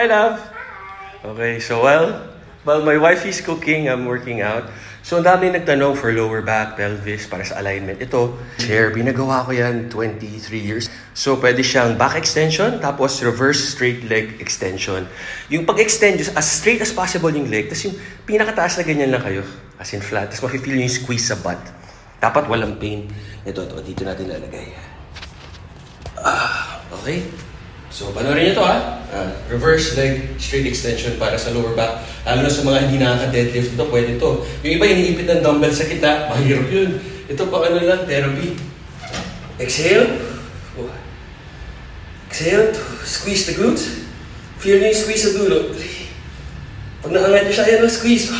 Hi, love. Okay, so while my wife is cooking, I'm working out. So, ang dami nagtanong for lower back, pelvis, para sa alignment. Ito, chair, binagawa ko yan 23 years. So, pwede siyang back extension, tapos reverse straight leg extension. Yung pag-extend, as straight as possible yung leg, tapos yung pinakataas na ganyan lang kayo, as in flat, tapos mafe-feel yung squeeze sa butt. Dapat walang pain. Ito, dito natin lalagay. Okay. So, panoorin niyo ito reverse leg straight extension para sa lower back. Lalo na sa mga hindi nakaka-deadlift ito, pwede ito. Yung iba iniipit ng dumbbell sa kita, mahirap yun. Ito pa lang, therapy. Exhale. Exhale. Squeeze the glutes. Feel niyo yung squeeze sa dulo. Pag nakangat niyo siya, ayan, squeeze.